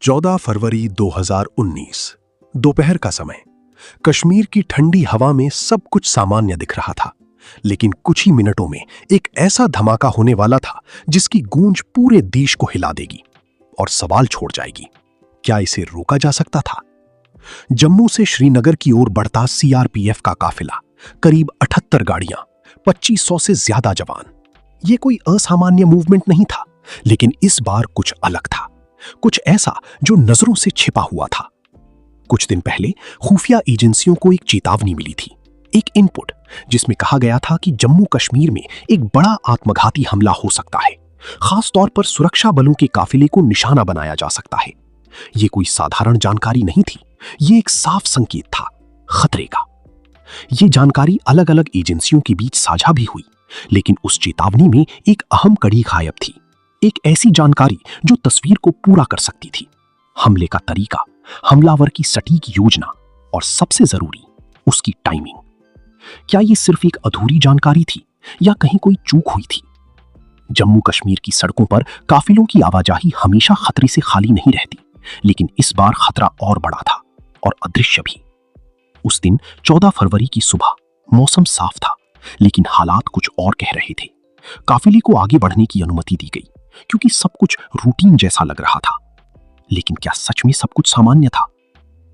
14 फरवरी 2019 दोपहर का समय। कश्मीर की ठंडी हवा में सब कुछ सामान्य दिख रहा था, लेकिन कुछ ही मिनटों में एक ऐसा धमाका होने वाला था जिसकी गूंज पूरे देश को हिला देगी और सवाल छोड़ जाएगी, क्या इसे रोका जा सकता था? जम्मू से श्रीनगर की ओर बढ़ता सीआरपीएफ का काफिला, करीब 78 गाड़ियां, 2500 से ज्यादा जवान। यह कोई असामान्य मूवमेंट नहीं था, लेकिन इस बार कुछ अलग था, कुछ ऐसा जो नजरों से छिपा हुआ था। कुछ दिन पहले खुफिया एजेंसियों को एक चेतावनी मिली थी, एक इनपुट, जिसमें कहा गया था कि जम्मू कश्मीर में एक बड़ा आत्मघाती हमला हो सकता है। खास तौर पर सुरक्षा बलों के काफिले को निशाना बनाया जा सकता है। यह कोई साधारण जानकारी नहीं थी, यह एक साफ संकेत था खतरे का। यह जानकारी अलग अलग एजेंसियों के बीच साझा भी हुई, लेकिन उस चेतावनी में एक अहम कड़ी गायब थी, एक ऐसी जानकारी जो तस्वीर को पूरा कर सकती थी। हमले का तरीका, हमलावर की सटीक योजना और सबसे जरूरी, उसकी टाइमिंग। क्या यह सिर्फ एक अधूरी जानकारी थी या कहीं कोई चूक हुई थी? जम्मू कश्मीर की सड़कों पर काफिलों की आवाजाही हमेशा खतरे से खाली नहीं रहती, लेकिन इस बार खतरा और बड़ा था और अदृश्य भी। उस दिन 14 फरवरी की सुबह मौसम साफ था, लेकिन हालात कुछ और कह रहे थे। काफिले को आगे बढ़ने की अनुमति दी गई क्योंकि सब कुछ रूटीन जैसा लग रहा था। लेकिन क्या सच में सब कुछ सामान्य था?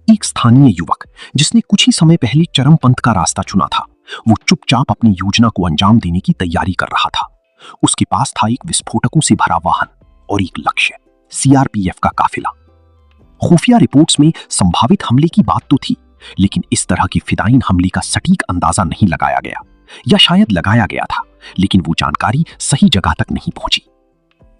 एक स्थानीय युवक, जिसने कुछ ही समय पहले चरमपंथ का रास्ता चुना था, वो चुपचाप अपनी योजना को अंजाम देने की तैयारी कर रहा था। उसके पास था एक विस्फोटकों से भरा वाहन और एक लक्ष्य, सीआरपीएफ का काफिला। खुफिया रिपोर्ट्स में संभावित हमले की बात तो थी, लेकिन इस तरह की फिदायीन हमले का सटीक अंदाजा नहीं लगाया गया, या शायद लगाया गया था, लेकिन वो जानकारी सही जगह तक नहीं पहुंची।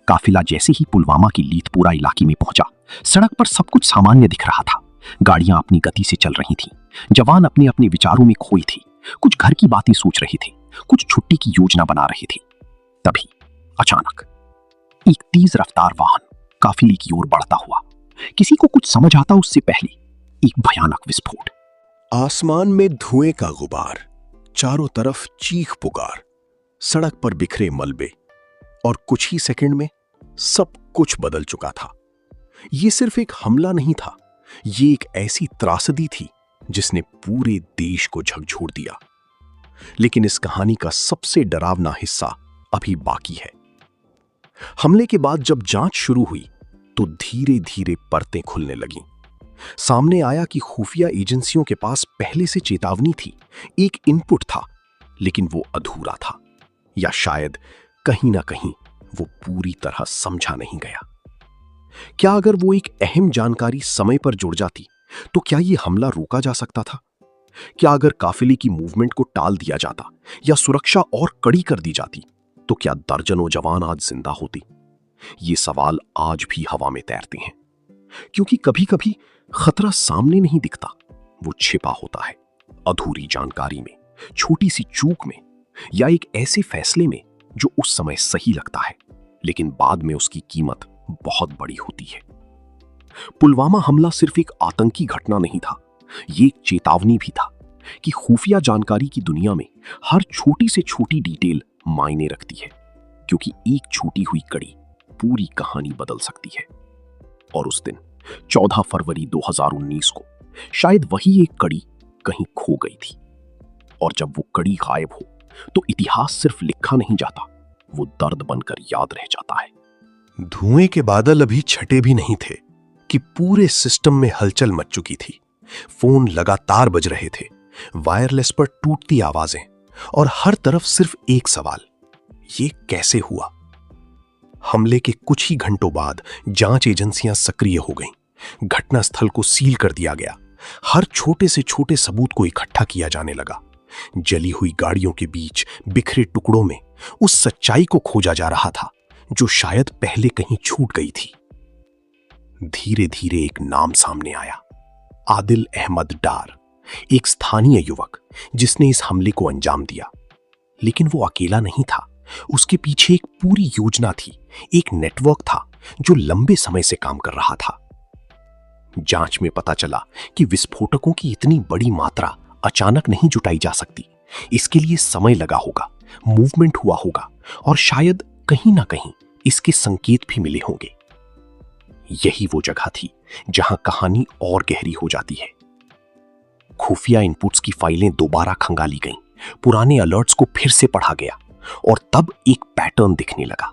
काफिला जैसे ही पुलवामा की लीथपोरा इलाके में पहुंचा, सड़क पर सब कुछ सामान्य दिख रहा था। गाड़ियां अपनी गति से चल रही थीं, जवान अपने अपने विचारों में खोए थे, कुछ घर की बातें सोच रहे थे, कुछ छुट्टी की योजना बना रहे थे। तभी अचानक एक तेज रफ्तार वाहन काफिले की ओर बढ़ता हुआ, किसी को कुछ समझ आता उससे पहले एक भयानक विस्फोट। आसमान में धुएं का गुबार, चारों तरफ चीख पुकार, सड़क पर बिखरे मलबे, और कुछ ही सेकंड में सब कुछ बदल चुका था। यह सिर्फ एक हमला नहीं था, यह एक ऐसी त्रासदी थी जिसने पूरे देश को झकझोर दिया। लेकिन इस कहानी का सबसे डरावना हिस्सा अभी बाकी है। हमले के बाद जब जांच शुरू हुई तो धीरे धीरे परतें खुलने लगीं। सामने आया कि खुफिया एजेंसियों के पास पहले से चेतावनी थी, एक इनपुट था, लेकिन वो अधूरा था, या शायद कहीं ना कहीं वो पूरी तरह समझा नहीं गया। क्या अगर वो एक अहम जानकारी समय पर जुड़ जाती तो क्या ये हमला रोका जा सकता था? क्या अगर काफिले की मूवमेंट को टाल दिया जाता या सुरक्षा और कड़ी कर दी जाती तो क्या दर्जनों जवान आज जिंदा होते? ये सवाल आज भी हवा में तैरते हैं, क्योंकि कभी कभी खतरा सामने नहीं दिखता, वो छिपा होता है अधूरी जानकारी में, छोटी सी चूक में, या एक ऐसे फैसले में जो उस समय सही लगता है, लेकिन बाद में उसकी कीमत बहुत बड़ी होती है। पुलवामा हमला सिर्फ एक आतंकी घटना नहीं था, ये एक चेतावनी भी था कि खुफिया जानकारी की दुनिया में हर छोटी से छोटी डिटेल मायने रखती है, क्योंकि एक छूटी हुई कड़ी पूरी कहानी बदल सकती है। और उस दिन 14 फरवरी 2019 को शायद वही एक कड़ी कहीं खो गई थी, और जब वो कड़ी गायब हो तो इतिहास सिर्फ लिखा नहीं जाता, वो दर्द बनकर याद रह जाता है। धुएं के बादल अभी छटे भी नहीं थे कि पूरे सिस्टम में हलचल मच चुकी थी। फोन लगातार बज रहे थे, वायरलेस पर टूटती आवाजें, और हर तरफ सिर्फ एक सवाल, ये कैसे हुआ? हमले के कुछ ही घंटों बाद जांच एजेंसियां सक्रिय हो गईं। घटनास्थल को सील कर दिया गया, हर छोटे से छोटे सबूत को इकट्ठा किया जाने लगा। जली हुई गाड़ियों के बीच बिखरे टुकड़ों में उस सच्चाई को खोजा जा रहा था जो शायद पहले कहीं छूट गई थी। धीरे धीरे एक नाम सामने आया, आदिल अहमद डार, एक स्थानीय युवक जिसने इस हमले को अंजाम दिया। लेकिन वो अकेला नहीं था, उसके पीछे एक पूरी योजना थी, एक नेटवर्क था जो लंबे समय से काम कर रहा था। जांच में पता चला कि विस्फोटकों की इतनी बड़ी मात्रा अचानक नहीं जुटाई जा सकती, इसके लिए समय लगा होगा, मूवमेंट हुआ होगा, और शायद कहीं ना कहीं इसके संकेत भी मिले होंगे। यही वो जगह थी जहां कहानी और गहरी हो जाती है। खुफिया इनपुट्स की फाइलें दोबारा खंगाली गईं, पुराने अलर्ट्स को फिर से पढ़ा गया और तब एक पैटर्न दिखने लगा।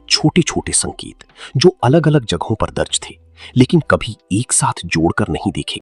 छोटे छोटे संकेत जो अलग अलग जगहों पर दर्ज थे, लेकिन कभी एक साथ जोड़कर नहीं देखे